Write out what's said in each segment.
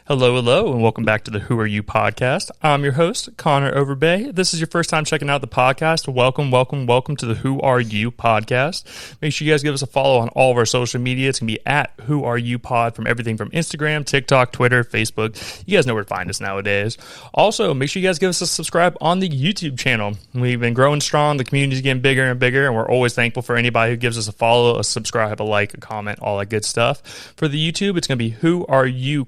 Hello, hello, and welcome back to the Who Are You podcast. I'm your host, Connor Overbay. If this is your first time checking out the podcast, welcome to the Who Are You podcast. Make sure you guys give us a follow on all of our social media. It's going to be at Who Are You Pod from everything from Instagram, TikTok, Twitter, Facebook. You guys know where to find us nowadays. Also, make sure you guys give us a subscribe on the YouTube channel. We've been growing strong. The community's getting bigger and bigger, and we're always thankful for anybody who gives us a follow, a subscribe, a like, a comment, all that good stuff. For the YouTube, it's going to be Who Are You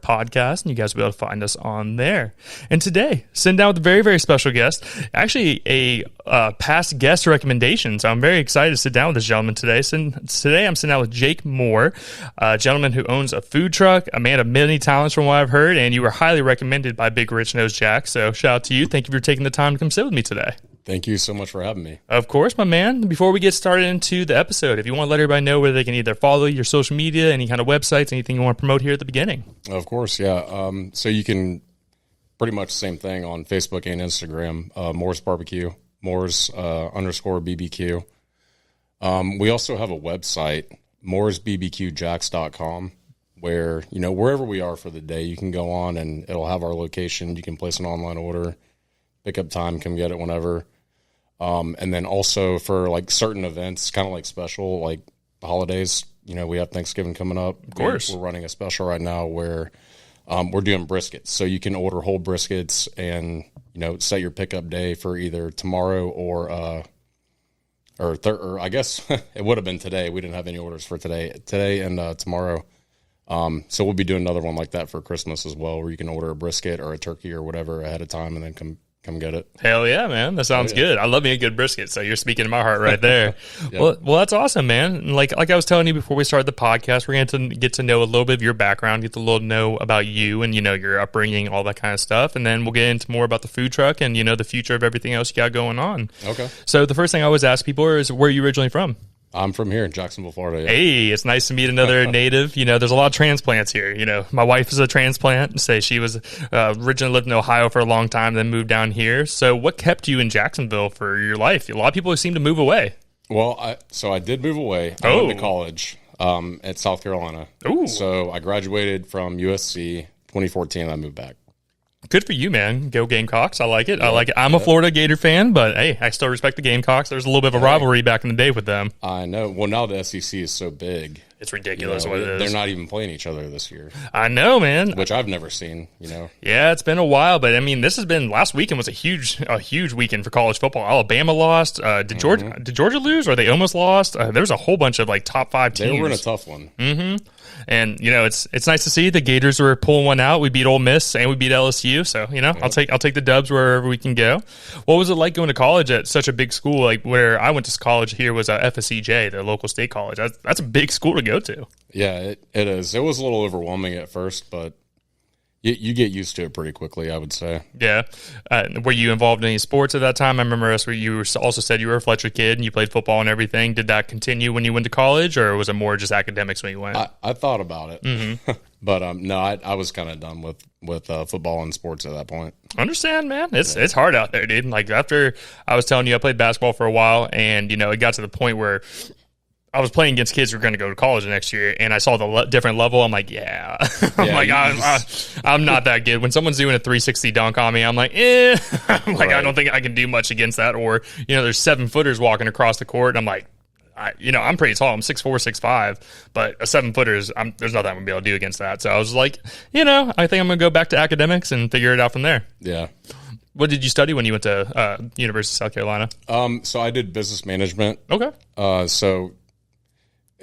podcast, and you guys will be able to find us on there. And today, sitting down with a very, very special guest, actually a past guest recommendation. So I'm very excited to sit down with this gentleman today. So today I'm sitting down with Jake Moore, a gentleman who owns a food truck, a man of many talents from what I've heard, and you were highly recommended by Big Rich Nose Jack. So shout out to you. Thank you for taking the time to come sit with me today. Thank you so much for having me. Of course, my man. Before we get started into the episode, if you want to let everybody know where they can either follow your social media, any kind of websites, anything you want to promote here at the beginning. Of course, yeah. So you can pretty much the same thing on Facebook and Instagram, Moores BBQ, Moores _ BBQ. We also have a website, mooresbbqjacks.com, where, wherever we are for the day, you can go on and it'll have our location. You can place an online order, pick up time, come get it whenever. And then also for like certain events, kind of like special, like the holidays, we have Thanksgiving coming up. Of course. We're running a special right now where we're doing briskets. So you can order whole briskets and, set your pickup day for either tomorrow or I guess it would have been today. We didn't have any orders for today and tomorrow. So we'll be doing another one like that for Christmas as well, where you can order a brisket or a turkey or whatever ahead of time and then come get it. Hell yeah, man. That sounds good. I love me a good brisket, so you're speaking to my heart right there. Yep. Well, that's awesome, man. Like I was telling you before we started the podcast, we're going to get to know a little bit of your background, get to know about you and, your upbringing, all that kind of stuff. And then we'll get into more about the food truck and, the future of everything else you got going on. Okay. So the first thing I always ask people is, where are you originally from? I'm from here in Jacksonville, Florida. Yeah. Hey, it's nice to meet another native. There's a lot of transplants here. My wife is a transplant. Say she was originally lived in Ohio for a long time, then moved down here. So what kept you in Jacksonville for your life? A lot of people seem to move away. Well, I did move away. I went to college at South Carolina. Ooh. So I graduated from USC 2014 and I moved back. Good for you, man. Go Gamecocks. I like it. Yeah, I'm a Florida Gator fan, but hey, I still respect the Gamecocks. There's a little bit of a rivalry back in the day with them. I know. Well, now the SEC is so big. It's ridiculous what it is. They're not even playing each other this year. I know, man. Which I've never seen, Yeah, it's been a while, but this has been, last weekend was a huge weekend for college football. Alabama lost. Did Georgia lose, or they almost lost? There was a whole bunch of top 5 teams. They were in a tough one. Mm-hmm. And it's nice to see the Gators were pulling one out. We beat Ole Miss and we beat LSU. So I'll take the dubs wherever we can go. What was it like going to college at such a big school? Like where I went to college here was FSCJ, the local state college. That's a big school to go to. Yeah, it is. It was a little overwhelming at first, but you get used to it pretty quickly, I would say. Yeah. Were you involved in any sports at that time? I remember you also said you were a Fletcher kid and you played football and everything. Did that continue when you went to college, or was it more just academics when you went? I thought about it. Mm-hmm. But no, I was kind of done with football and sports at that point. Understand, man. It's hard out there, dude. Like after I was telling you, I played basketball for a while, and it got to the point where I was playing against kids who were going to go to college the next year, and I saw the different level. I'm like, I'm not that good. When someone's doing a 360 dunk on me, I'm like, I'm like, right. I don't think I can do much against that. Or, there's 7-footers walking across the court, and I'm like, I'm pretty tall. I'm 6'4", 6'5", but a 7-footer there's nothing I'm going to be able to do against that. So I was like, I think I'm going to go back to academics and figure it out from there. Yeah. What did you study when you went to University of South Carolina? So I did business management. Okay. So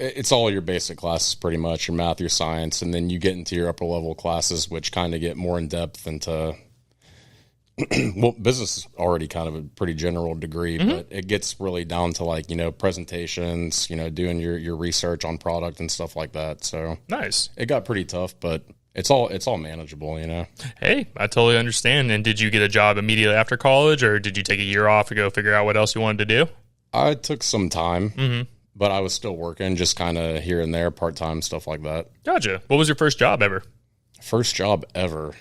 it's all your basic classes, pretty much, your math, your science, and then you get into your upper level classes, which kind of get more in depth into, well, business is already kind of a pretty general degree, but it gets really down to presentations, doing your research on product and stuff like that. So nice. It got pretty tough, but it's all manageable, Hey, I totally understand. And did you get a job immediately after college, or did you take a year off to go figure out what else you wanted to do? I took some time. Mm-hmm. But I was still working, just kind of here and there, part-time, stuff like that. Gotcha. What was your first job ever? First job ever?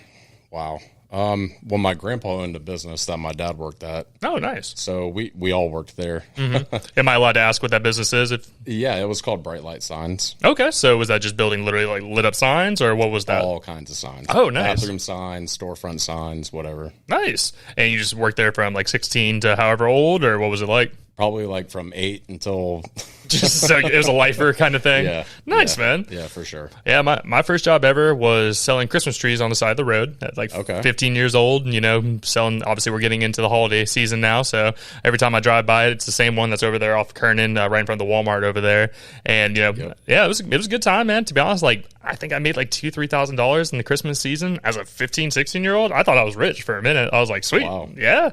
Wow. Well, my grandpa owned a business that my dad worked at. Oh, nice. So we all worked there. Am I allowed to ask what that business is? Yeah, it was called Bright Light Signs. Okay, so was that just building literally like lit up signs, or what was that? All kinds of signs. Oh, nice. Bathroom signs, storefront signs, whatever. Nice. And you just worked there from like 16 to however old, or what was it like? Probably like from 8 until... Just so it was a lifer kind of thing. Yeah. Nice, yeah, man. Yeah, for sure. Yeah, my first job ever was selling Christmas trees on the side of the road at like 15 years old. You know, selling, obviously we're getting into the holiday season now. So every time I drive by it, it's the same one that's over there off Kernan, right in front of the Walmart over there. And, you know, yeah, it was a good time, man. To be honest, like, I think I made like $2,000-$3,000 in the Christmas season as a 15, 16-year-old. I thought I was rich for a minute. I was like, sweet. Wow. Yeah.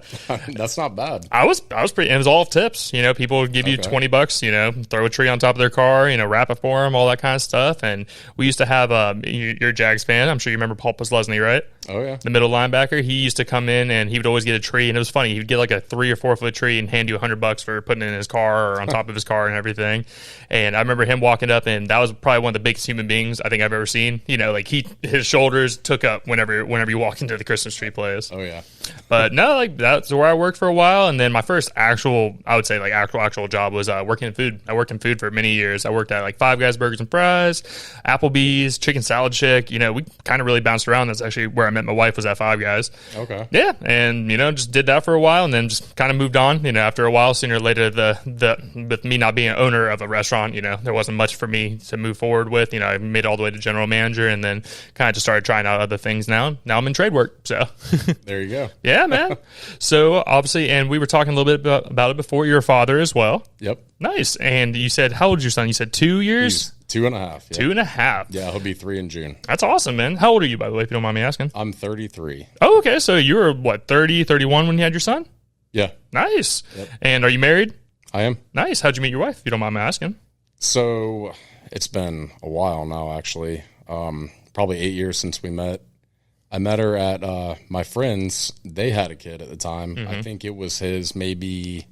That's not bad. I was pretty, and it was all tips. You know, people would give you $20, you know, throw a tree on top of their car, you know, wrap it for them, all that kind of stuff. And we used to have, you're a Jags fan. I'm sure you remember Paul Posluszny, right? Oh, yeah. The middle linebacker. He used to come in and he would always get a tree. And it was funny. He would get like a 3 or 4 foot tree and hand you $100 for putting it in his car or on top of his car and everything. And I remember him walking up, and that was probably one of the biggest human beings I think I've ever seen. You know, like his shoulders took up whenever you walk into the Christmas tree place. Oh, yeah. But no, like that's where I worked for a while. And then my first actual, I would say like actual job was working in food. I worked in food for many years. I worked at like Five Guys Burgers and Fries, Applebee's, Chicken Salad Chick. You know, we kind of really bounced around. That's actually where I met my wife, was at Five Guys. Okay. Yeah, and you know, just did that for a while, and then just kind of moved on. You know, after a while, sooner or later, with me not being an owner of a restaurant, you know, there wasn't much for me to move forward with. You know, I made it all the way to general manager, and then kind of just started trying out other things. Now I'm in trade work. So there you go. Yeah, man. So obviously, and we were talking a little bit about it before. You're a father as well. Yep. Nice. And you said, how old is your son? You said 2 years? He's 2.5. Yeah. 2.5. Yeah, he'll be 3 in June. That's awesome, man. How old are you, by the way, if you don't mind me asking? I'm 33. Oh, okay. So you were, what, 30, 31 when you had your son? Yeah. Nice. Yep. And are you married? I am. Nice. How'd you meet your wife, if you don't mind me asking? So it's been a while now, actually. Probably 8 years since we met. I met her at my friend's. They had a kid at the time. I think it was his maybe...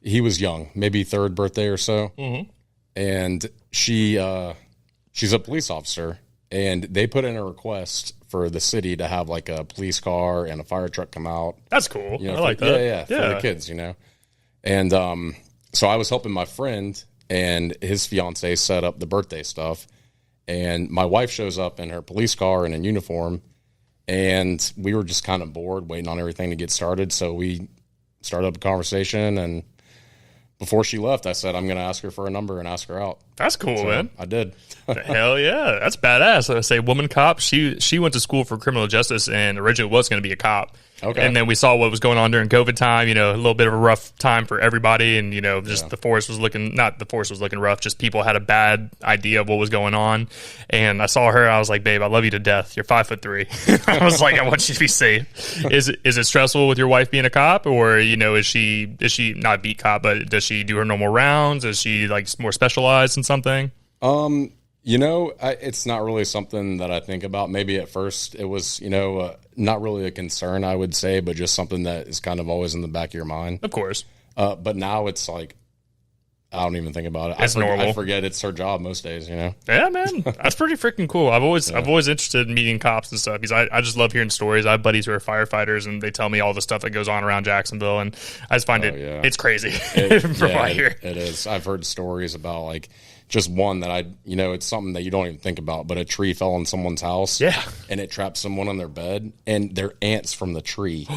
He was young, maybe 3rd birthday or so. And she's a police officer, and they put in a request for the city to have like a police car and a fire truck come out. That's cool. You know, I like that. Yeah, for the kids, you know. And so I was helping my friend and his fiance set up the birthday stuff. And my wife shows up in her police car and in uniform, and we were just kind of bored waiting on everything to get started. So we started up a conversation, and before she left, I said, I'm going to ask her for a number and ask her out. That's cool, so man. I did. Hell yeah. That's badass. I say woman cop. She went to school for criminal justice and originally was going to be a cop. Okay. And then we saw what was going on during COVID time, you know, a little bit of a rough time for everybody. And, you know, just the force was looking rough. Just people had a bad idea of what was going on. And I saw her. I was like, babe, I love you to death. You're 5'3". I was like, I want you to be safe. Is it stressful with your wife being a cop, or, you know, is she not a beat cop, but does she do her normal rounds? Is she like more specialized in something? You know, it's not really something that I think about. Maybe at first it was, you know, not really a concern, I would say, but just something that is kind of always in the back of your mind. Of course. But now it's like, I don't even think about it. It's normal. I forget it's her job most days, you know? Yeah, man. That's pretty freaking cool. I've always interested in meeting cops and stuff, because I just love hearing stories. I have buddies who are firefighters, and they tell me all the stuff that goes on around Jacksonville, and I just find it's crazy from what I hear. It is. I've heard stories about like just one that it's something that you don't even think about, but a tree fell on someone's house. Yeah. And it trapped someone on their bed, and their ants from the tree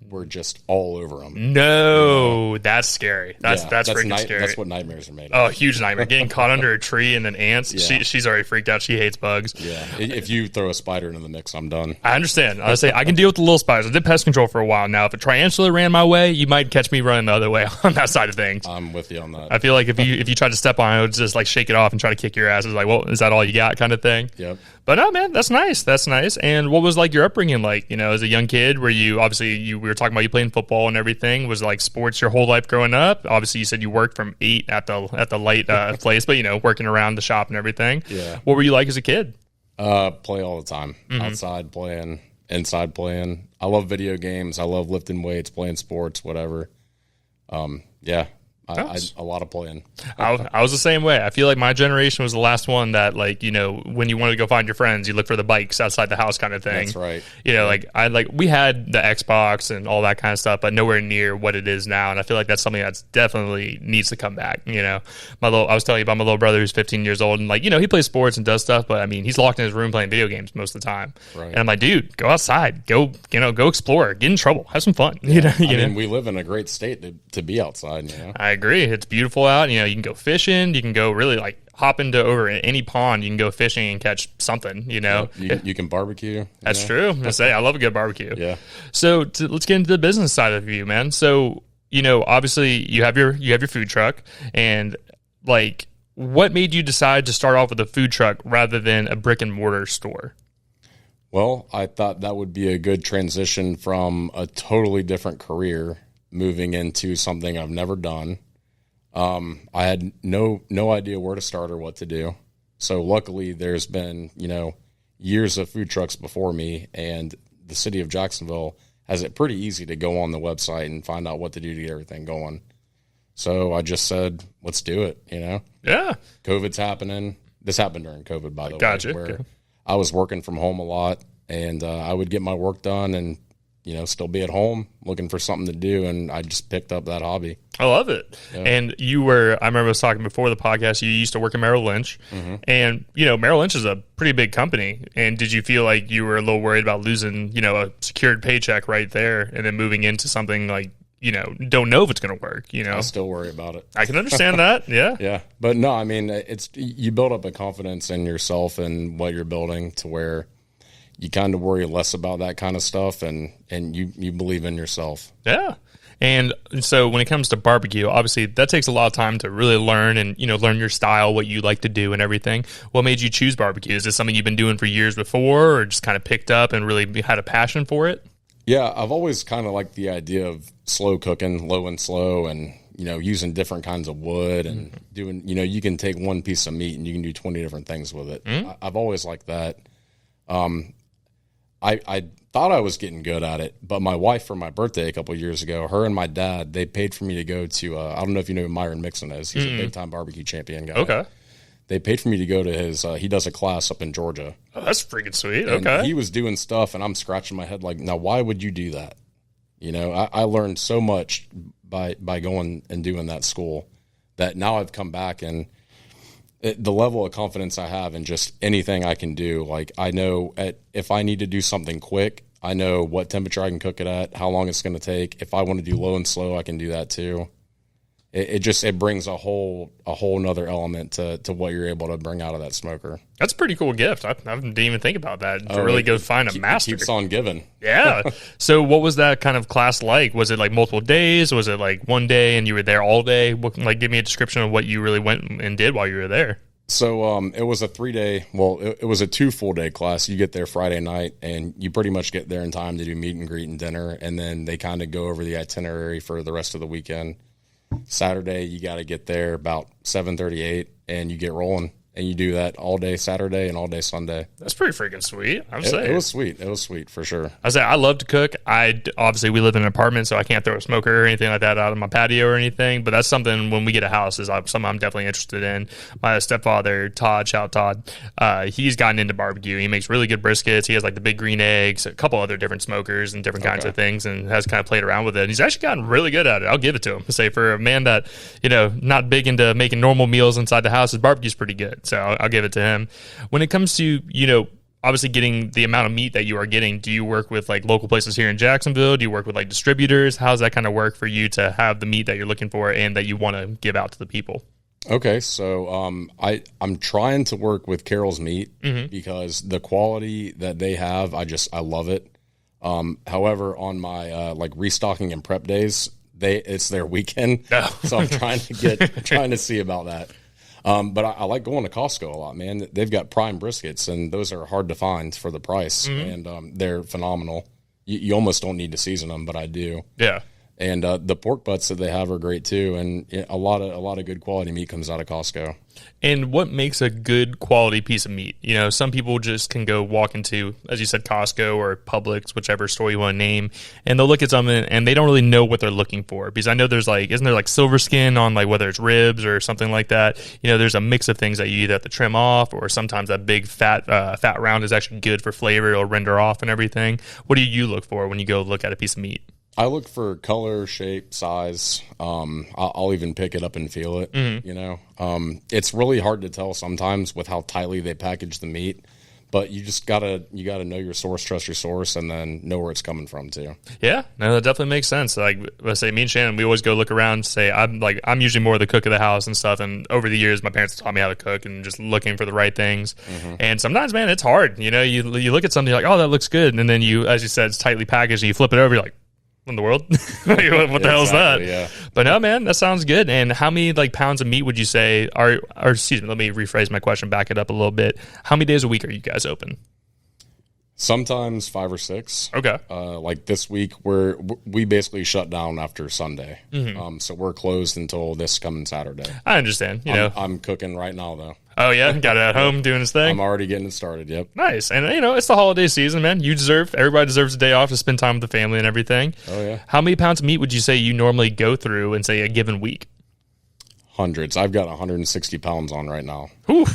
were just all over them. No, that's scary. That's freaking scary. That's what nightmares are made of. Oh, huge nightmare. Getting caught under a tree and then ants. Yeah. She's already freaked out. She hates bugs. Yeah. If you throw a spider into the mix, I'm done. I understand. I say I can deal with the little spiders. I did pest control for a while now. If a tarantula ran my way, you might catch me running the other way on that side of things. I'm with you on that. I feel like if you try to step on it, it would just like shake it off and try to kick your ass. It's like, well, is that all you got, kind of thing? Yep. But no, man, that's nice. That's nice. And what was like your upbringing like? You know, as a young kid, were you we were talking about you playing football and everything. Was like sports your whole life growing up? Obviously, you said you worked from 8 at the light place, but you know, working around the shop and everything. Yeah. What were you like as a kid? Play all the time. Outside playing, inside playing. I love video games. I love lifting weights, playing sports, whatever. Yeah. A lot of playing. I was the same way. I feel like my generation was the last one that, like, you know, when you wanted to go find your friends, you look for the bikes outside the house kind of thing. That's right. You know, we had the Xbox and all that kind of stuff, but nowhere near what it is now. And I feel like that's something that's definitely needs to come back. You know, I was telling you about my little brother who's 15 years old, and, like, you know, he plays sports and does stuff, but I mean, he's locked in his room playing video games most of the time. Right. And I'm like, dude, go outside, go explore, get in trouble, have some fun. Yeah. You know, we live in a great state to be outside. You know, I agree. It's beautiful out. You know, you can go fishing. You can go really, like, hop into over any pond. You can go fishing and catch something. You know, you can barbecue. That's true. I'm gonna say I love a good barbecue. Yeah. So let's get into the business side of you, man. So, you know, obviously you have your food truck, and, like, what made you decide to start off with a food truck rather than a brick and mortar store? Well, I thought that would be a good transition from a totally different career moving into something I've never done. I had no idea where to start or what to do. So luckily there's been, you know, years of food trucks before me, and the city of Jacksonville has it pretty easy to go on the website and find out what to do to get everything going. So I just said, let's do it, you know? Yeah. COVID's happening. This happened during COVID, by the Gotcha. way, where I was working from home a lot, and I would get my work done and, you know, still be at home looking for something to do, and I just picked up that hobby. I love it. Yeah. And I remember I was talking before the podcast, you used to work at Merrill Lynch, and, you know, Merrill Lynch is a pretty big company. And did you feel like you were a little worried about losing, you know, a secured paycheck right there and then moving into something like, you know, don't know if it's going to work, you know? I still worry about it. I can understand that. Yeah. Yeah. But no, I mean, you build up a confidence in yourself and what you're building to where you kind of worry less about that kind of stuff, and you believe in yourself. Yeah. And so when it comes to barbecue, obviously that takes a lot of time to really learn and, you know, learn your style, what you like to do and everything. What made you choose barbecue? Is this something you've been doing for years before, or just kind of picked up and really had a passion for it? Yeah, I've always kind of liked the idea of slow cooking, low and slow, and, you know, using different kinds of wood and doing, you know, you can take one piece of meat and you can do 20 different things with it. I've always liked that. I thought I was getting good at it, but my wife, for my birthday a couple of years ago, her and my dad, they paid for me to go to, I don't know if you know who Myron Mixon is. He's a big-time barbecue champion guy. Okay. They paid for me to go to his, he does a class up in Georgia. Oh, that's freaking sweet. And okay. he was doing stuff, and I'm scratching my head like, now, why would you do that? You know, I learned so much by going and doing that school that now I've come back, and the level of confidence I have in just anything I can do, like, I know if I need to do something quick, I know what temperature I can cook it at, how long it's going to take. If I want to do low and slow, I can do that too. It brings a whole nother element to what you're able to bring out of that smoker. That's a pretty cool gift. I didn't even think about that. To really go find a master. It keeps on giving. Yeah. So what was that kind of class like? Was it like multiple days? Was it like one day and you were there all day? Give me a description of what you really went and did while you were there. So it was a 3-day, well, it was a 2 full-day class. You get there Friday night, and you pretty much get there in time to do meet and greet and dinner, and then they kind of go over the itinerary for the rest of the weekend. Saturday, you got to get there about 7:38, and you get rolling. And you do that all day Saturday and all day Sunday. That's pretty freaking sweet. I'm saying it was sweet. It was sweet for sure. I love to cook. Obviously we live in an apartment, so I can't throw a smoker or anything like that out on my patio or anything. But that's something when we get a house is something I'm definitely interested in. My stepfather Todd, he's gotten into barbecue. He makes really good briskets. He has like the big green eggs, a couple other different smokers and different kinds of things, and has kind of played around with it. And he's actually gotten really good at it. I'll give it to him. Say for a man that not big into making normal meals inside the house, his barbecue's pretty good. So I'll give it to him. When it comes to, obviously getting the amount of meat that you are getting, do you work with like local places here in Jacksonville? Do you work with like distributors? How does that kind of work for you to have the meat that you're looking for and that you want to give out to the people? Okay, so I'm trying to work with Carol's Meat because the quality that they have, I love it. However, on my like restocking and prep days, it's their weekend, so I'm trying to see about that. But I like going to Costco a lot, man. They've got prime briskets, and those are hard to find for the price, and they're phenomenal. You almost don't need to season them, but I do. Yeah. And the pork butts that they have are great too, and a lot of good quality meat comes out of Costco. And what makes a good quality piece of meat? You know, some people just can go walk into, as you said, Costco or Publix, whichever store you want to name, and they'll look at something and they don't really know what they're looking for. Because I know there's like, isn't there like silver skin on like whether it's ribs or something like that? You know, there's a mix of things that you either have to trim off, or sometimes that big fat round is actually good for flavor. It'll render off and everything. What do you look for when you go look at a piece of meat? I look for color, shape, size. I'll even pick it up and feel it. Mm-hmm. You know, it's really hard to tell sometimes with how tightly they package the meat. But you just gotta know your source, trust your source, and then know where it's coming from too. Yeah, no, that definitely makes sense. Like, let's say me and Shannon, we always go look around and say, I'm usually more the cook of the house and stuff. And over the years, my parents taught me how to cook and just looking for the right things. Mm-hmm. And sometimes, man, it's hard. You know, you look at something, you're like, oh, that looks good, and then you, as you said, it's tightly packaged, and you flip it over, you're like, in the world? What the hell is that? Yeah. But no, man, that sounds good. And how many like pounds of meat would you say are, or excuse me, let me rephrase my question, back it up a little bit. How many days a week are you guys open? Sometimes 5 or 6. Okay. Like this week, we basically shut down after Sunday. Mm-hmm. So we're closed until this coming Saturday. I understand. You know, I'm cooking right now though. Oh yeah, got it at home doing his thing. I'm already getting it started. Yep. Nice. And you know, it's the holiday season, man. Everybody deserves a day off to spend time with the family and everything. Oh yeah. How many pounds of meat would you say you normally go through in say a given week? Hundreds. I've got 160 pounds on right now. Whew.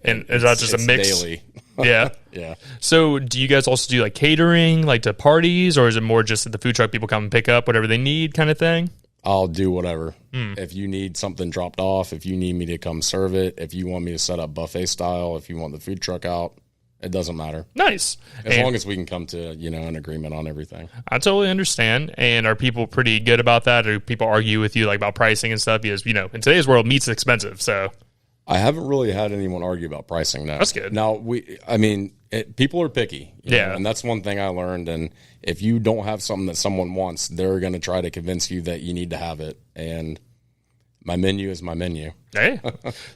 And is that just a mix? Daily. Yeah. Yeah. So do you guys also do like catering, like to parties, or is it more just that the food truck people come and pick up whatever they need kind of thing? I'll do whatever. If you need something dropped off, if you need me to come serve it, if you want me to set up buffet style, if you want the food truck out, it doesn't matter. Nice. As long as we can come to, an agreement on everything. I totally understand. And are people pretty good about that? Or do people argue with you like about pricing and stuff? Because, in today's world, meat's expensive. So I haven't really had anyone argue about pricing now. That's good. Now, people are picky. Yeah. And that's one thing I learned. And if you don't have something that someone wants, they're going to try to convince you that you need to have it. And my menu is my menu. Hey.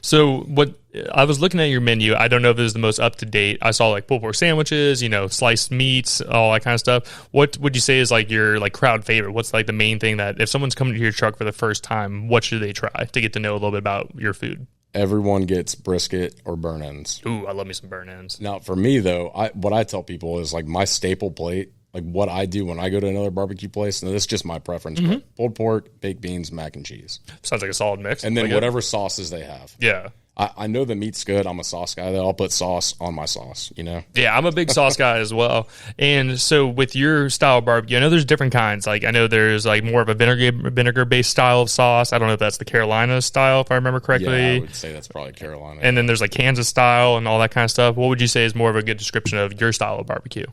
So what I was looking at your menu, I don't know if this is the most up to date. I saw like pulled pork sandwiches, sliced meats, all that kind of stuff. What would you say is like your like crowd favorite? What's like the main thing that if someone's coming to your truck for the first time, what should they try to get to know a little bit about your food? Everyone gets brisket or burn ends. Ooh, I love me some burn ends. Now, for me, though, what I tell people is like my staple plate, like what I do when I go to another barbecue place, and this is just my preference, but pulled pork, baked beans, mac and cheese. Sounds like a solid mix. And then whatever sauces they have. Yeah. I know the meat's good. I'm a sauce guy, though. I'll put sauce on my sauce, Yeah, I'm a big sauce guy as well. And so with your style of barbecue, I know there's different kinds. Like I know there's like more of a vinegar-based style of sauce. I don't know if that's the Carolina style, if I remember correctly. Yeah, I would say that's probably Carolina. And then there's like Kansas style and all that kind of stuff. What would you say is more of a good description of your style of barbecue?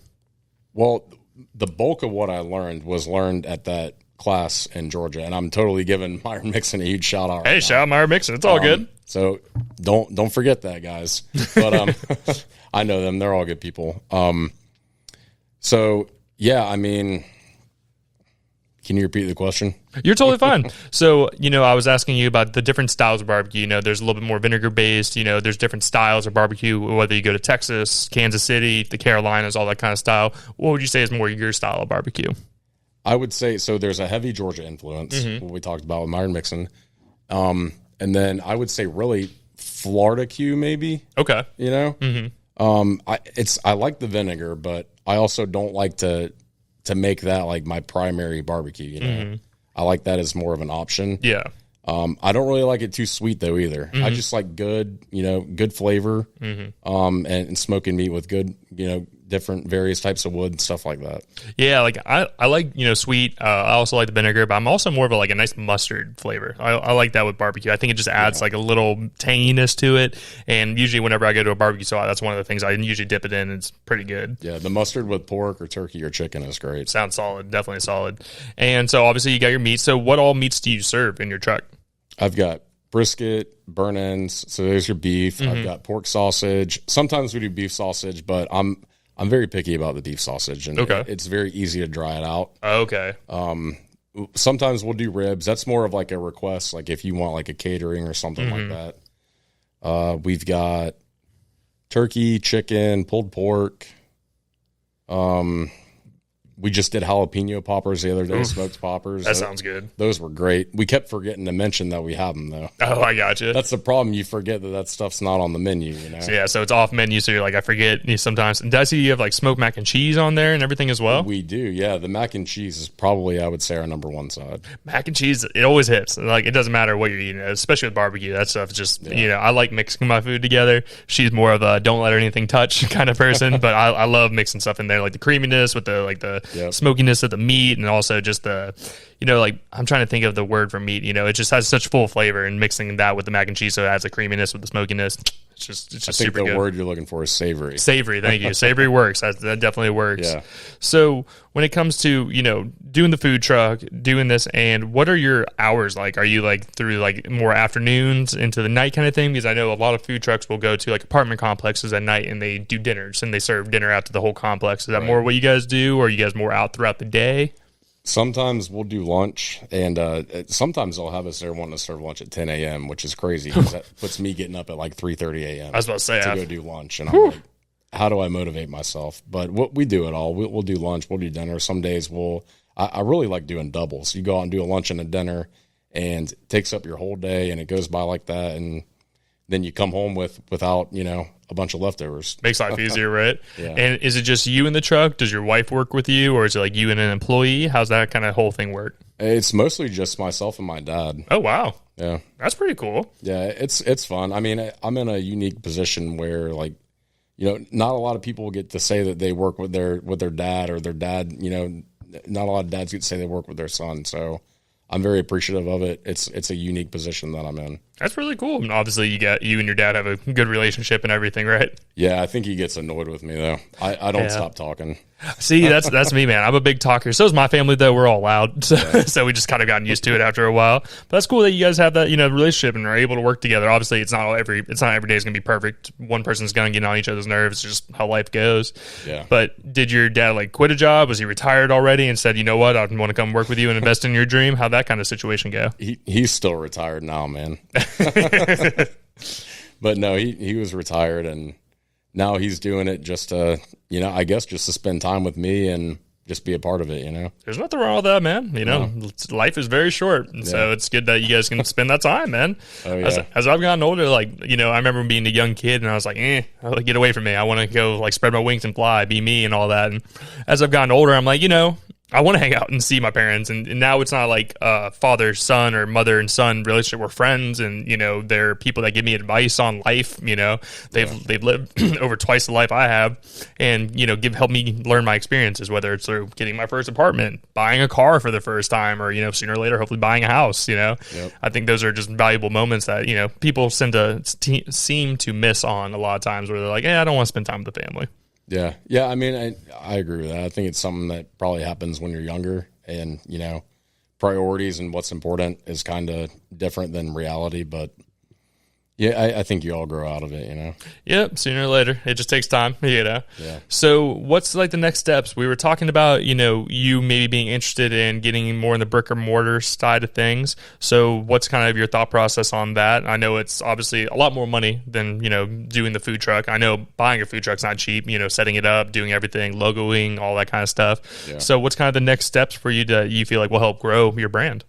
Well, the bulk of what I learned at that class in Georgia, and I'm totally giving Meyer Mixon a huge shout out. Hey, shout out Meyer Mixon. It's all good. So don't forget that, guys. But I know them; they're all good people. So yeah, can you repeat the question? You're totally fine. So, I was asking you about the different styles of barbecue. There's a little bit more vinegar based. There's different styles of barbecue, whether you go to Texas, Kansas City, the Carolinas, all that kind of style. What would you say is more your style of barbecue? I would say so. There's a heavy Georgia influence, what we talked about with Meyer Mixon. And then I would say really Florida Q maybe. Okay. I like the vinegar, but I also don't like to make that like my primary barbecue, I like that as more of an option. Yeah. I don't really like it too sweet though either. I just like good, good flavor, and smoking meat with good, different various types of wood, stuff like that. Yeah, like I like sweet. I also like the vinegar, but I'm also more of a nice mustard flavor. I like that with barbecue. I think it just adds like a little tanginess to it. And usually whenever I go to a barbecue spot, that's one of the things I usually dip it in. It's pretty good. Yeah, the mustard with pork or turkey or chicken is great. Sounds solid, definitely solid. And so obviously you got your meat. So what all meats do you serve in your truck? I've got brisket, burn ends. So there's your beef. I've got pork sausage. Sometimes we do beef sausage, but I'm very picky about the beef sausage, and it's very easy to dry it out. Okay. Sometimes we'll do ribs. That's more of like a request, like if you want like a catering or something like that. We've got turkey, chicken, pulled pork, We just did jalapeno poppers the other day, smoked poppers. That sounds good. Those were great. We kept forgetting to mention that we have them, though. Oh, I got you. That's the problem. You forget that stuff's not on the menu, you know? So it's off menu, so you're like, I forget sometimes. And did I see you have like smoked mac and cheese on there and everything as well? We do, yeah. The mac and cheese is probably, I would say, our number one side. Mac and cheese, it always hits. Like, it doesn't matter what you're eating, especially with barbecue. That stuff just, I like mixing my food together. She's more of a don't let anything touch kind of person, but I love mixing stuff in there, like the creaminess with the smokiness of the meat, and also just the, like, I'm trying to think of the word for meat. It just has such full flavor, and mixing that with the mac and cheese, so it has the creaminess with the smokiness. It's just I think super the good. word you're looking for is savory. Savory, thank you. Savory works. That definitely works. Yeah. So when it comes to, doing the food truck, doing this, and what are your hours like? Are you like through like more afternoons into the night kind of thing? Because I know a lot of food trucks will go to like apartment complexes at night and they do dinners and they serve dinner out to the whole complex. Is that more what you guys do, or are you guys more out throughout the day? Sometimes we'll do lunch, and sometimes they'll have us there wanting to serve lunch at 10 a.m., which is crazy because that puts me getting up at like 3:30 a.m. I was about to say, go do lunch, and I'm like, how do I motivate myself? But we do it all. We'll do lunch, we'll do dinner. Some days I really like doing doubles. You go out and do a lunch and a dinner, and it takes up your whole day, and it goes by like that, and then you come home without a bunch of leftovers. Makes life easier, right? Yeah. And is it just you in the truck? Does your wife work with you, or is it like you and an employee? How's that kind of whole thing work? It's mostly just myself and my dad. Oh, wow. Yeah. That's pretty cool. Yeah, it's fun. I mean, I'm in a unique position where, like, not a lot of people get to say that they work with their dad, or their dad, not a lot of dads get to say they work with their son. So I'm very appreciative of it. It's a unique position that I'm in. That's really cool. And obviously, you and your dad have a good relationship and everything, right? Yeah, I think he gets annoyed with me, though. I don't stop talking. See, that's me, man. I'm a big talker. So is my family, though. We're all loud. So we just kind of gotten used to it after a while. But that's cool that you guys have that, relationship and are able to work together. Obviously, it's not every day is going to be perfect. One person's going to get on each other's nerves. It's just how life goes. Yeah. But did your dad like quit a job? Was he retired already and said, you know what, I want to come work with you and invest in your dream? How'd that kind of situation go? He's still retired now, man. But no, he was retired, and now he's doing it just to, I guess just to spend time with me and just be a part of it, There's nothing wrong with that, man. Life is very short. And so it's good that you guys can spend that time, man. Oh, yeah. As I've gotten older, like, I remember being a young kid and I was like, get away from me. I want to go like spread my wings and fly, be me and all that. And as I've gotten older, I'm like, I want to hang out and see my parents. And now it's not like father, son, or mother and son relationship. We're friends, and, they're people that give me advice on life. They've lived over twice the life I have, and, help me learn my experiences, whether it's through getting my first apartment, buying a car for the first time, or, sooner or later, hopefully buying a house, I think those are just valuable moments that, people seem to miss on a lot of times, where they're like, I don't want to spend time with the family. Yeah. Yeah. I mean, I agree with that. I think it's something that probably happens when you're younger, and, priorities and what's important is kind of different than reality. But yeah, I think you all grow out of it, Yep, sooner or later. It just takes time, Yeah. So what's like the next steps? We were talking about, you maybe being interested in getting more in the brick and mortar side of things. So what's kind of your thought process on that? I know it's obviously a lot more money than, doing the food truck. I know buying a food truck's not cheap, setting it up, doing everything, logoing, all that kind of stuff. Yeah. So what's kind of the next steps for you feel like will help grow your brand?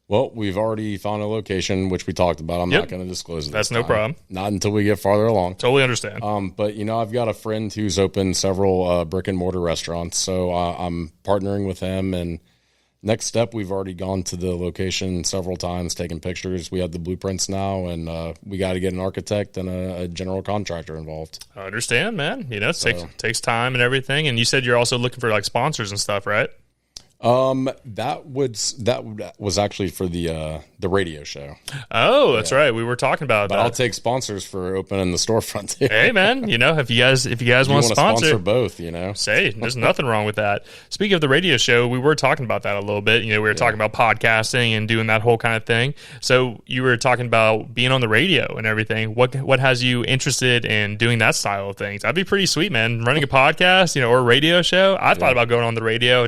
Well, we've already found a location, which we talked about. I'm not going to disclose it. That's no problem. Not until we get farther along. Totally understand. But, I've got a friend who's opened several brick and mortar restaurants. So I'm partnering with him. And next step, we've already gone to the location several times, taken pictures. We have the blueprints now, and we got to get an architect and a general contractor involved. I understand, man. It takes time and everything. And you said you're also looking for like sponsors and stuff, right? That was actually for the radio show. Oh, that's right. We were talking about but that. I'll take sponsors for opening the storefront too. Hey, man, if you guys want to sponsor both, say there's nothing wrong with that. Speaking of the radio show, we were talking about that a little bit. We were talking about podcasting and doing that whole kind of thing. So you were talking about being on the radio and everything. What has you interested in doing that style of things? That'd be pretty sweet, man. Running a podcast, or a radio show. I thought about going on the radio.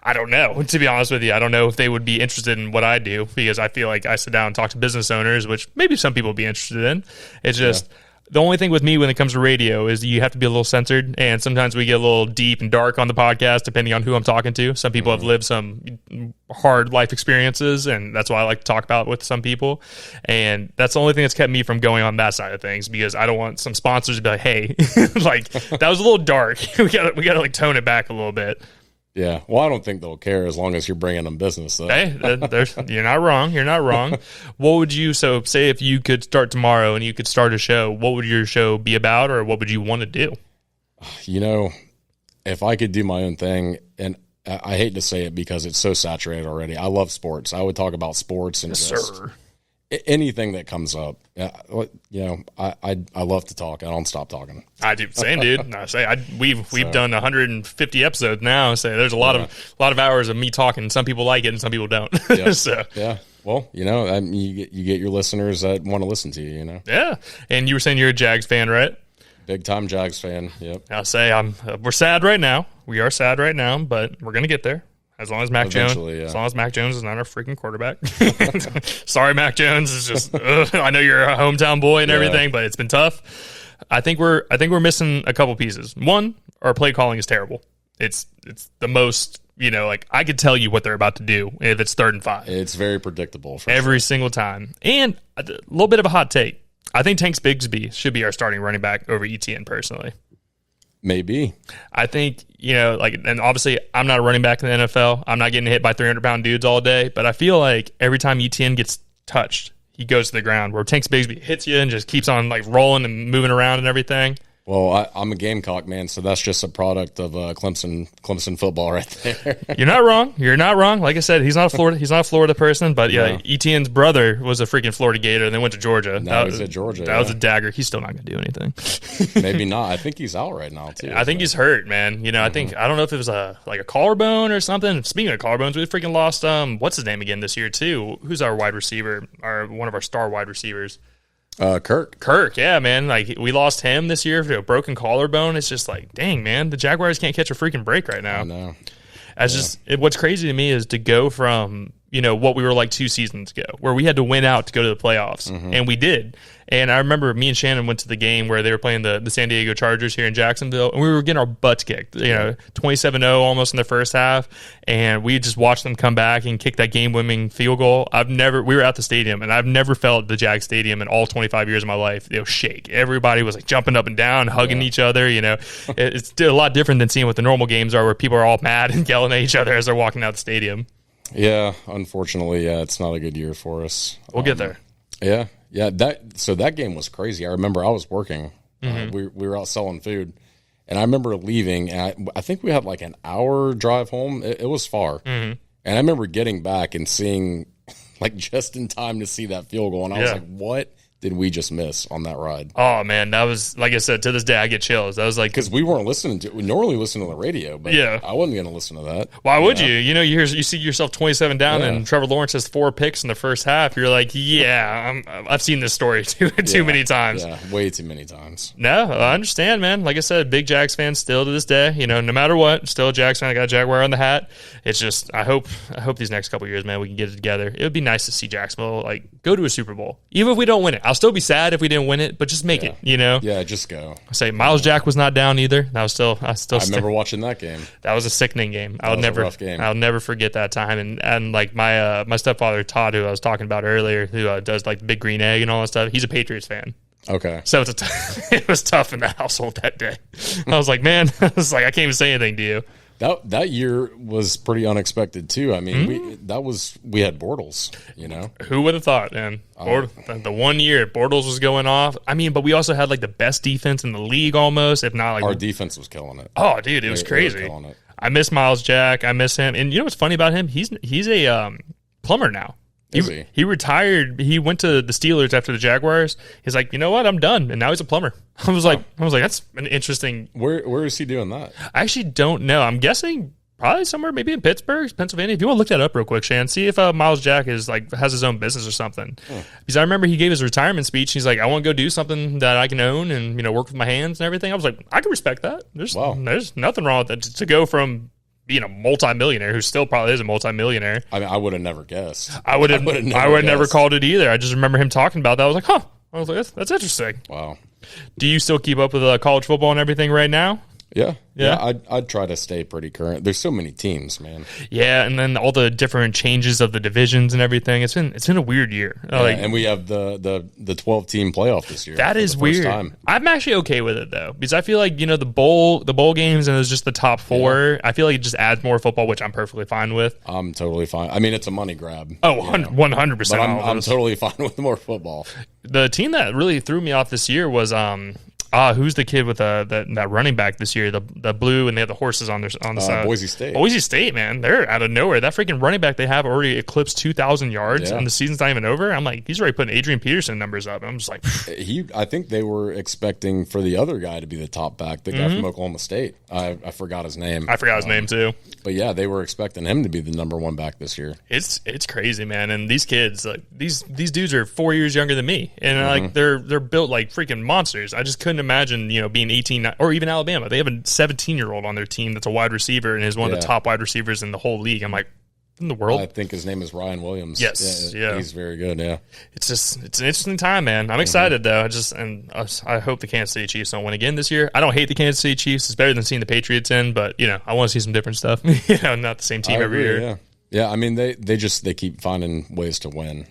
I don't know, to be honest with you. I don't know if they would be interested in what I do, because I feel like I sit down and talk to business owners, which maybe some people would be interested in. It's just, The only thing with me when it comes to radio is you have to be a little censored, and sometimes we get a little deep and dark on the podcast depending on who I'm talking to. Some people have lived some hard life experiences, and that's why I like to talk about it with some people. And that's the only thing that's kept me from going on that side of things, because I don't want some sponsors to be like, hey, like, that was a little dark. we gotta like tone it back a little bit. Yeah, well, I don't think they'll care as long as you're bringing them business, though. Hey, you're not wrong. You're not wrong. What would you, so say if you could start tomorrow and you could start a show, what would your show be about, or what would you want to do? You know, if I could do my own thing, and I hate to say it because it's so saturated already. I love sports. I would talk about sports and just anything that comes up. You know, I love to talk. I don't stop talking. I do, same dude. We've done 150 episodes now, so there's a lot of hours of me talking. Some people like it, and some people don't. Yeah. So yeah. Well, you know, you get your listeners that want to listen to you. You know. Yeah, and you were saying you're a Jags fan, right? Big time Jags fan. Yep. I'll say we're sad right now. We are sad right now, but we're gonna get there. As long as Mac Jones, as long as Mac Jones is not our freaking quarterback. Sorry, Mac Jones. It's just I know you're a hometown boy and everything, but it's been tough. I think we're missing a couple pieces. One, our play calling is terrible. It's the most, you know, like I could tell you what they're about to do if it's 3rd and 5. It's very predictable every single time. And a little bit of a hot take. I think Tanks Bigsby should be our starting running back over ETN personally. Maybe. I think, you know, like, and obviously I'm not a running back in the NFL. I'm not getting hit by 300-pound dudes all day, but I feel like every time ETN gets touched, he goes to the ground, where Tanks Bigsby hits you and just keeps on like rolling and moving around and everything. Well, I'm a Gamecock man, so that's just a product of Clemson football right there. You're not wrong. You're not wrong. Like I said, he's not a Florida person, but yeah, ETN's brother was a freaking Florida Gator, and then went to Georgia. Now he's at Georgia. That was a dagger. He's still not going to do anything. Maybe not. I think he's out right now too. I think he's hurt, man. You know, I don't know if it was a collarbone or something. Speaking of collarbones, we freaking lost what's his name again this year too? Who's our wide receiver? One of our star wide receivers. Kirk, yeah, man. Like, we lost him this year for a broken collarbone. It's just like, dang, man, the Jaguars can't catch a freaking break right now. I know. What's crazy to me is to go from, you know, what we were like 2 seasons ago, where we had to win out to go to the playoffs, and we did. And I remember me and Shannon went to the game where they were playing the San Diego Chargers here in Jacksonville, and we were getting our butts kicked, you know, 27-0 almost in the first half, and we just watched them come back and kick that game-winning field goal. We were at the stadium, and I've never felt the Jag Stadium in all 25 years of my life, you know, shake. Everybody was like jumping up and down, hugging each other, you know. It's a lot different than seeing what the normal games are, where people are all mad and yelling at each other as they're walking out the stadium. Yeah, unfortunately, it's not a good year for us. We'll get there. Yeah. That game was crazy. I remember I was working. We were out selling food, and I remember leaving. And I think we had like an hour drive home. It was far, and I remember getting back and seeing, like, just in time to see that field goal. And I was like, "What did we just miss on that ride?" Oh man, that was, like I said, to this day I get chills. That was like, because we weren't listening to. We normally listen to the radio, but I wasn't going to listen to that. Why would you? You know, you see yourself 27 down, and Trevor Lawrence has 4 picks in the first half. You're like, I've seen this story too many times. Yeah, way too many times. No, I understand, man. Like I said, big Jags fan still to this day. You know, no matter what, still a Jags fan. I got a Jaguar on the hat. It's just, I hope these next couple of years, man, we can get it together. It would be nice to see Jacksonville like go to a Super Bowl, even if we don't win it. I'll still be sad if we didn't win it, but just make it, you know? Yeah, just go. I say Miles Jack was not down either. That was I remember watching that game. That was a sickening game. That was a rough game. I'll never forget that time. And like my stepfather Todd, who I was talking about earlier, who does like the Big Green Egg and all that stuff, he's a Patriots fan. Okay. So it was tough in the household that day. I was like, man, I can't even say anything to you. That year was pretty unexpected too. I mean, we had Bortles, you know. Who would have thought, man? The 1 year Bortles was going off. I mean, but we also had like the best defense in the league almost, if not like our defense was killing it. Oh, dude, it was crazy. Killing it. I miss Miles Jack. I miss him. And you know what's funny about him? He's a plumber now. He retired. He went to the Steelers after the Jaguars. He's like, you know what? I'm done. And now he's a plumber. I was like, that's an interesting. Where is he doing that? I actually don't know. I'm guessing probably somewhere, maybe in Pittsburgh, Pennsylvania. If you want to look that up real quick, Shan, see if Miles Jack has his own business or something. Because I remember he gave his retirement speech. He's like, I want to go do something that I can own and, you know, work with my hands and everything. I was like, I can respect that. There's nothing wrong with that. To go from being a multimillionaire, who still probably is a multimillionaire. I mean, I would have never guessed. I would have never called it either. I just remember him talking about that. I was like, huh. I was like, that's interesting. Wow. Do you still keep up with college football and everything right now? Yeah. I'd try to stay pretty current. There's so many teams, man. Yeah, and then all the different changes of the divisions and everything. It's been a weird year. Yeah, and we have the 12-team playoff this year. That is weird. Time. I'm actually okay with it though, because I feel like the bowl games and it's just the top 4. Yeah. I feel like it just adds more football, which I'm perfectly fine with. I'm totally fine. I mean, it's a money grab. Oh, 100%. But I'm totally fine with more football. The team that really threw me off this year was who's the kid with that running back this year? The blue, and they have the horses on the side. Boise State. Boise State, man, they're out of nowhere. That freaking running back they have already eclipsed 2,000 yards, and the season's not even over. I'm like, he's already putting Adrian Peterson numbers up. I'm just like, I think they were expecting for the other guy to be the top back, the guy from Oklahoma State. I forgot his name. I forgot his name too. But yeah, they were expecting him to be the number 1 back this year. It's crazy, man. And these kids, like these dudes are 4 years younger than me, and like they're built like freaking monsters. I just couldn't imagine being 18, or even Alabama. They have a 17-year-old on their team that's a wide receiver and is one of the top wide receivers in the whole league. I'm like, in the world? I think his name is Ryan Williams. Yes, yeah. He's very good, yeah. It's an interesting time, man. I'm excited, though. I hope the Kansas City Chiefs don't win again this year. I don't hate the Kansas City Chiefs. It's better than seeing the Patriots in, but, I want to see some different stuff. Not the same team every year. Yeah. Yeah, I mean, they keep finding ways to win.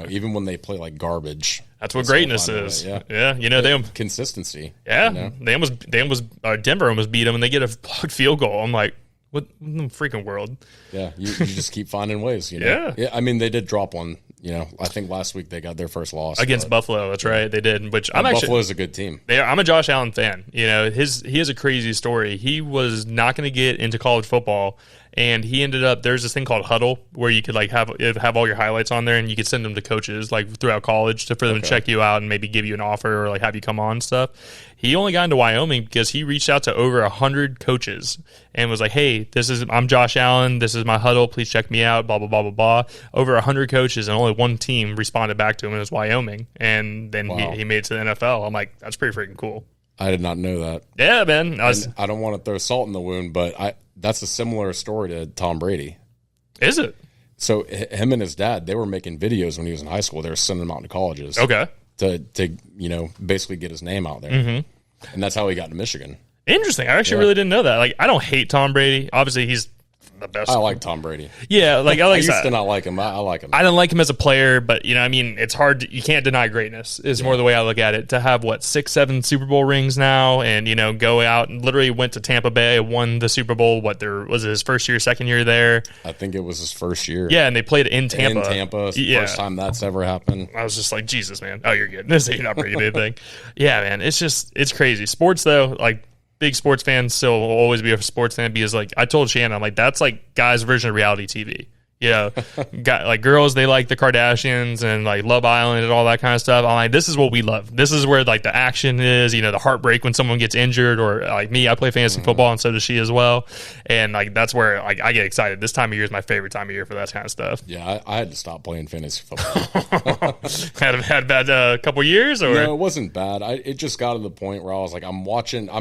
Even when they play like garbage. That's what greatness is. Yeah. They consistency. Yeah, Denver almost beat them, and they get a blocked field goal. I'm like, what in the freaking world? Yeah, you just keep finding ways. Yeah. I mean, they did drop one. I think last week they got their first loss against Buffalo. That's right, they did. Buffalo's a good team. I'm a Josh Allen fan. He has a crazy story. He was not going to get into college football. And he ended up, there's this thing called Huddle where you could like have all your highlights on there, and you could send them to coaches like throughout college for them to check you out and maybe give you an offer or like have you come on and stuff. He only got into Wyoming because he reached out to over 100 coaches and was like, hey, I'm Josh Allen. This is my Huddle. Please check me out, blah, blah, blah, blah, blah. Over 100 coaches, and only one team responded back to him, and it was Wyoming. And then he made it to the NFL. I'm like, that's pretty freaking cool. I did not know that. Yeah, man. I don't want to throw salt in the wound, but that's a similar story to Tom Brady. Is it? So him and his dad, they were making videos when he was in high school. They were sending him out to colleges. Okay. To basically get his name out there. Mm-hmm. And that's how he got to Michigan. Interesting. I actually really didn't know that. Like, I don't hate Tom Brady. Obviously, he's the best. I like Tom Brady. Yeah, I used to not like him. I like him. I didn't like him as a player, but it's hard. You can't deny greatness. Is more the way I look at it. To have 6-7 Super Bowl rings now, and go out and literally went to Tampa Bay, won the Super Bowl. Was it his first year, second year there? I think it was his first year. Yeah, and they played in Tampa. First time that's ever happened. I was just like, Jesus, man. Oh, you're good. You're not breaking anything. Yeah, man. It's crazy. Sports though, like. Big sports fan, still will always be a sports fan because, like, I told Shannon, I'm like, that's like guys' version of reality TV. Girls, they like the Kardashians and like Love Island and all that kind of stuff. I'm like, this is what we love. This is where like the action is, the heartbreak when someone gets injured, or like me, I play fantasy football and so does she as well. And like that's where like I get excited. This time of year is my favorite time of year for that kind of stuff. Yeah, I had to stop playing fantasy football. had bad couple years, or no, it wasn't bad. It just got to the point where I was like, I'm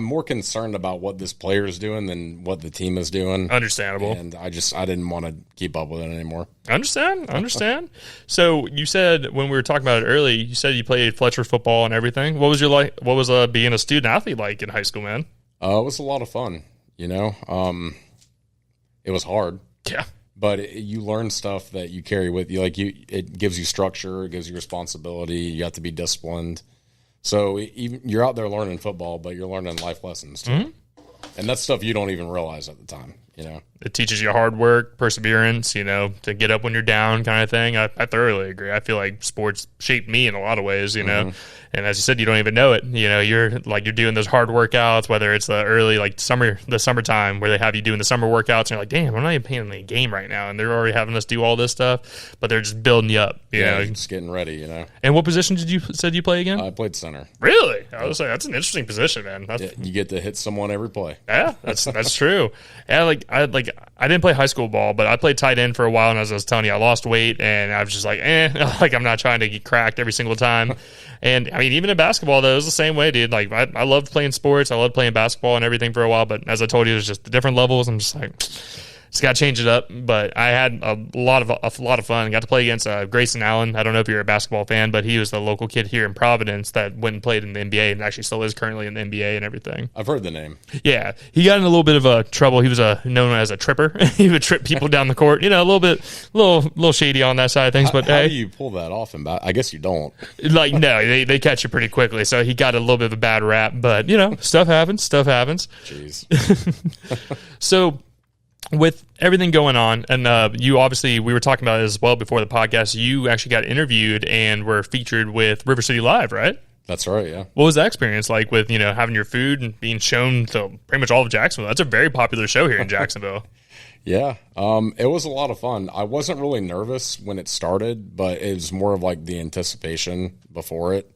more concerned about what this player is doing than what the team is doing. Understandable. And I didn't want to keep up with it anymore. Understand. So you said when we were talking about it early, you said you played Fletcher football and everything. What was being a student athlete like in high school, man? It was a lot of fun. It was hard. Yeah. But you learn stuff that you carry with you. It gives you structure, it gives you responsibility. You have to be disciplined. So you're out there learning football, but you're learning life lessons too. Mm-hmm. And that's stuff you don't even realize at the time. It teaches you hard work, perseverance, to get up when you're down kind of thing. I thoroughly agree. I feel like sports shaped me in a lot of ways, And as you said, you don't even know it. You're doing those hard workworkouts, whether it's the early the summertime where they have you doing the summer workouts and you're like, damn, I'm not even playing the game right now. And they're already having us do all this stuff, but they're just building you up. You know, just getting ready, And what position said you play again? I played center. Really? I was like, that's an interesting position, man. You get to hit someone every play. Yeah, that's true. Yeah, I didn't play high school ball, but I played tight end for a while, and as I was telling you, I lost weight, and I was just like, I'm not trying to get cracked every single time. And I mean, even in basketball, though, it was the same way, dude. Like, I loved playing sports, I loved playing basketball and everything for a while, but as I told you, there's just the different levels. I'm just like, Just got to change it up. But I had a lot of fun. Got to play against Grayson Allen. I don't know if you're a basketball fan, but he was the local kid here in Providence that went and played in the NBA and actually still is currently in the NBA and everything. I've heard the name. Yeah, he got in a little bit of trouble. He was known as a tripper. He would trip people down the court. A little shady on that side of things. But how do you pull that off? I guess you don't. Like, no, they catch you pretty quickly. So he got a little bit of a bad rap. But stuff happens. Jeez. So with everything going on, and you obviously, we were talking about it as well before the podcast, you actually got interviewed and were featured with River City Live, right? That's right, yeah. What was that experience like with, having your food and being shown to pretty much all of Jacksonville? That's a very popular show here in Jacksonville. Yeah, it was a lot of fun. I wasn't really nervous when it started, but it was more of like the anticipation before it.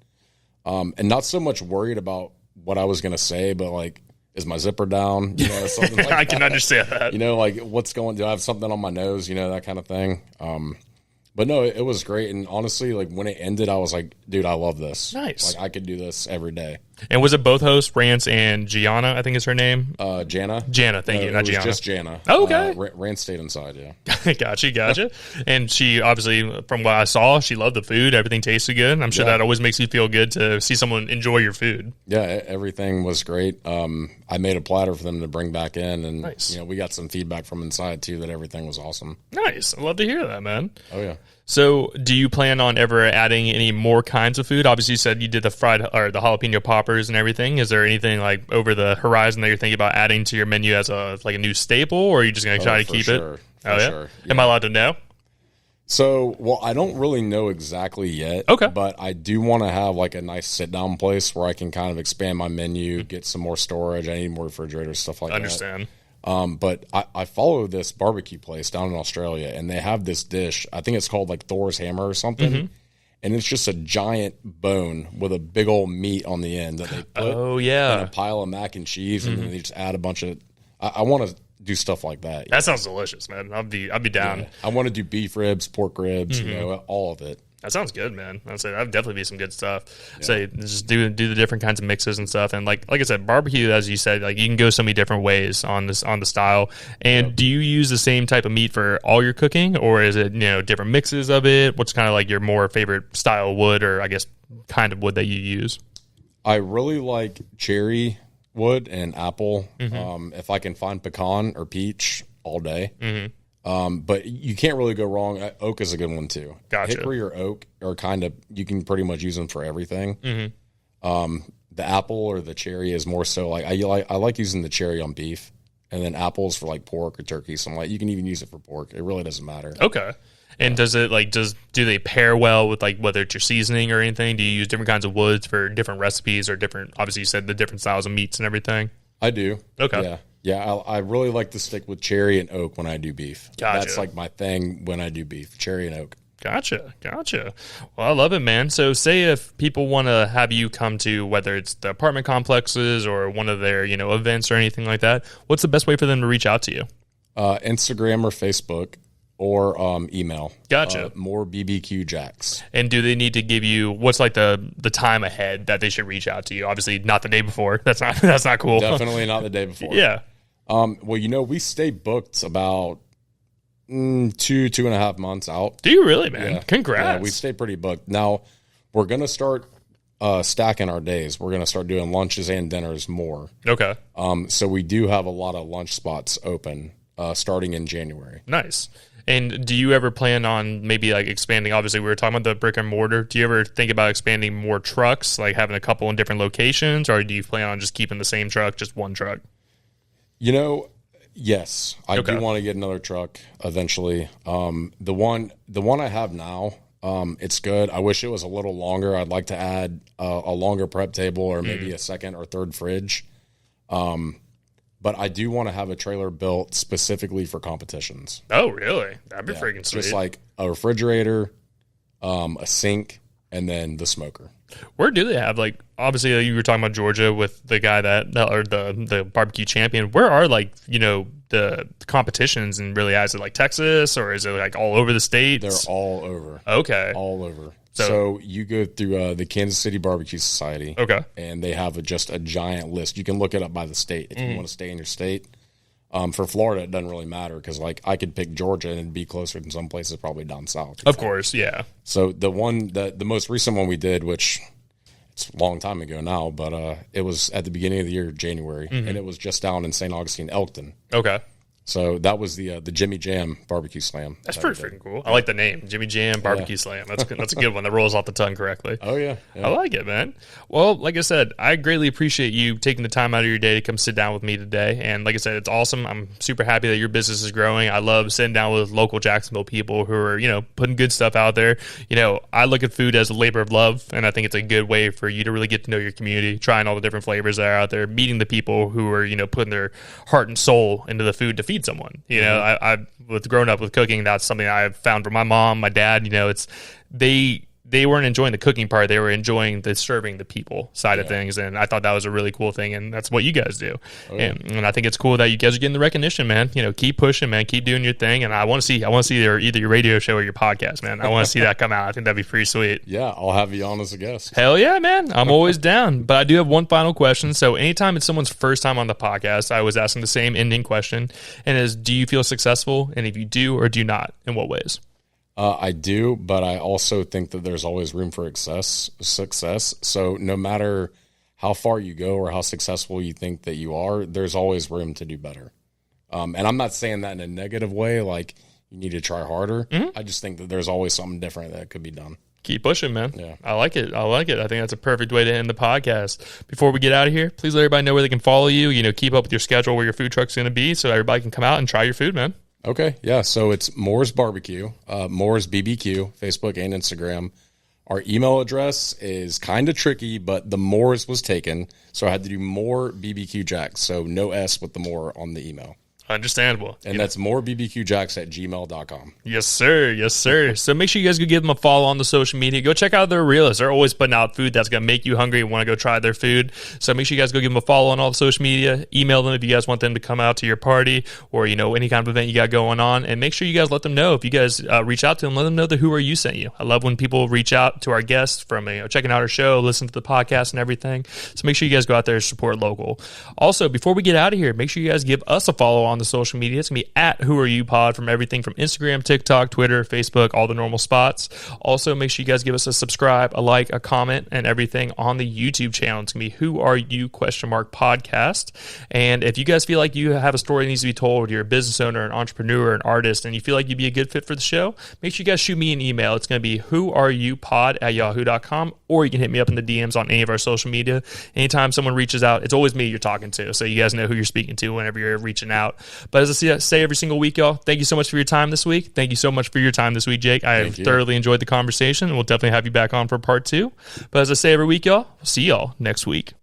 And not so much worried about what I was going to say, but like, is my zipper down? Something like I can understand that. Like do I have something on my nose? That kind of thing. But no, it was great. And honestly, like when it ended, I was like, dude, I love this. Nice. Like I could do this every day. And was it both hosts, Rance and Gianna, I think is her name? Jana. Jana, thank you, not it was Gianna. Just Jana. Oh, okay. Rance stayed inside, yeah. Gotcha. And she, obviously, from what I saw, she loved the food. Everything tasted good. I'm sure that always makes you feel good to see someone enjoy your food. Yeah, everything was great. I made a platter for them to bring back in, and nice. We got some feedback from inside, too, that everything was awesome. Nice. I love to hear that, man. Oh, yeah. So, do you plan on ever adding any more kinds of food? Obviously, you said you did the fried or the jalapeno poppers and everything. Is there anything like over the horizon that you're thinking about adding to your menu as a new staple, or are you just going to try to keep it? For sure. Yeah. Am I allowed to know? So, well, I don't really know exactly yet. Okay. But I do want to have like a nice sit down place where I can kind of expand my menu, get some more storage. I need more refrigerators, stuff like that. Understand. But I follow this barbecue place down in Australia, and they have this dish. I think it's called like Thor's Hammer or something. Mm-hmm. And it's just a giant bone with a big old meat on the end that they put in a pile of mac and cheese, and then they just add a bunch of. I want to do stuff like that. That sounds delicious, man. I'll be down. Yeah. I want to do beef ribs, pork ribs, all of it. That sounds good, man. I'd say that'd definitely be some good stuff. Yeah. So just do the different kinds of mixes and stuff. And like I said, barbecue, as you said, like you can go so many different ways on the style. And do you use the same type of meat for all your cooking, or is it different mixes of it? What's kind of like your more favorite style of wood, or I guess kind of wood that you use? I really like cherry wood and apple. If I can find pecan or peach, all day. But you can't really go wrong. Oak is a good one too. Gotcha. Hickory or oak are you can pretty much use them for everything. The apple or the cherry is more so like I like using the cherry on beef, and then apples for like pork or turkey. So I'm like, you can even use it for pork. It really doesn't matter. Okay. And does it do they pair well with like whether it's your seasoning or anything? Do you use different kinds of woods for different recipes or different? Obviously, you said the different styles of meats and everything. I do. Okay. Yeah. I really like to stick with cherry and oak when I do beef. Gotcha. That's like my thing when I do beef, cherry and oak. Gotcha. Well, I love it, man. So say if people want to have you come to, whether it's the apartment complexes or one of their, events or anything like that, what's the best way for them to reach out to you? Instagram or Facebook or email. Gotcha. Moores BBQ Jacks. And do they need to give you, what's like the time ahead that they should reach out to you? Obviously not the day before. That's not cool. Definitely not the day before. Yeah. Well, we stay booked about 2.5 months out. Do you really, man? Yeah. Congrats. Yeah, we stay pretty booked. Now, we're going to start stacking our days. We're going to start doing lunches and dinners more. Okay. So we do have a lot of lunch spots open starting in January. Nice. And do you ever plan on maybe like expanding? Obviously, we were talking about the brick and mortar. Do you ever think about expanding more trucks, like having a couple in different locations, or do you plan on just keeping the same truck, just one truck? Yes, I do want to get another truck eventually. The one I have now, it's good. I wish it was a little longer. I'd like to add a longer prep table or maybe a second or third fridge. But I do want to have a trailer built specifically for competitions. Oh, really? That'd be freaking sweet. Just like a refrigerator, a sink, and then the smoker. Where do they have, like, obviously you were talking about Georgia with the guy or the barbecue champion. Where are the competitions, and really, is it like Texas, or is it like all over the states? They're all over. Okay. All over. So you go through the Kansas City Barbecue Society. Okay. And they have just a giant list. You can look it up by the state if you want to stay in your state. For Florida, it doesn't really matter because, like, I could pick Georgia and it'd be closer than some places probably down south. Of course, yeah. So the most recent one we did, which it's a long time ago now, but it was at the beginning of the year, January, and it was just down in St. Augustine, Elkton. Okay. So that was the Jimmy Jam Barbecue Slam. That's pretty freaking cool. I like the name, Jimmy Jam Barbecue Slam. That's good. That's a good one that rolls off the tongue correctly. Oh, yeah. I like it, man. Well, like I said, I greatly appreciate you taking the time out of your day to come sit down with me today. And like I said, it's awesome. I'm super happy that your business is growing. I love sitting down with local Jacksonville people who are, putting good stuff out there. I look at food as a labor of love, and I think it's a good way for you to really get to know your community, trying all the different flavors that are out there, meeting the people who are, putting their heart and soul into the food to feed someone. I with growing up with cooking, that's something I've found from my mom, my dad. It's they weren't enjoying the cooking part; they were enjoying the serving the people side of things, and I thought that was a really cool thing, and that's what you guys do. Oh, yeah. And I think it's cool that you guys are getting the recognition, man. Keep pushing, man. Keep doing your thing, and I want to see either your radio show or your podcast, man. I want to see that come out. I think that'd be pretty sweet. Yeah, I'll have you on as a guest. Hell yeah, man! I'm always down. But I do have one final question. So anytime it's someone's first time on the podcast, I always ask them the same ending question, and is, do you feel successful? And if you do or do not, in what ways? I do, but I also think that there's always room for success. So no matter how far you go or how successful you think that you are, there's always room to do better. And I'm not saying that in a negative way, like you need to try harder. I just think that there's always something different that could be done. Keep pushing, man. Yeah. I like it. I think that's a perfect way to end the podcast. Before we get out of here, please let everybody know where they can follow you. Keep up with your schedule, where your food truck's going to be, so everybody can come out and try your food, man. Okay, yeah, so it's Moores BBQ, Moores BBQ, Facebook and Instagram. Our email address is kind of tricky, but the Moores was taken, so I had to do More BBQ Jacks, so no S with the more on the email. Understandable. And that's morebbqjacks@gmail.com. Yes, sir. Yes, sir. So make sure you guys go give them a follow on the social media. Go check out their reels. They're always putting out food that's going to make you hungry and want to go try their food. So make sure you guys go give them a follow on all the social media. Email them if you guys want them to come out to your party or, any kind of event you got going on. And make sure you guys let them know. If you guys reach out to them, let them know that Who Are You sent you. I love when people reach out to our guests from checking out our show, listen to the podcast and everything. So make sure you guys go out there and support local. Also, before we get out of here, make sure you guys give us a follow on the social media. It's going to be at Who Are You Pod from everything from Instagram, TikTok, Twitter, Facebook, all the normal spots. Also, make sure you guys give us a subscribe, a like, a comment, and everything on the YouTube channel. It's going to be Who Are You podcast. And if you guys feel like you have a story that needs to be told, you're a business owner, an entrepreneur, an artist, and you feel like you'd be a good fit for the show, make sure you guys shoot me an email. It's going to be whoareyoupod@yahoo.com, or you can hit me up in the DMs on any of our social media. Anytime someone reaches out, it's always me you're talking to, so you guys know who you're speaking to whenever you're reaching out. But as I say every single week, y'all, thank you so much for your time this week. Thank you so much for your time this week, Jake. I have thoroughly enjoyed the conversation, and we'll definitely have you back on for part 2. But as I say every week, y'all, we'll see y'all next week.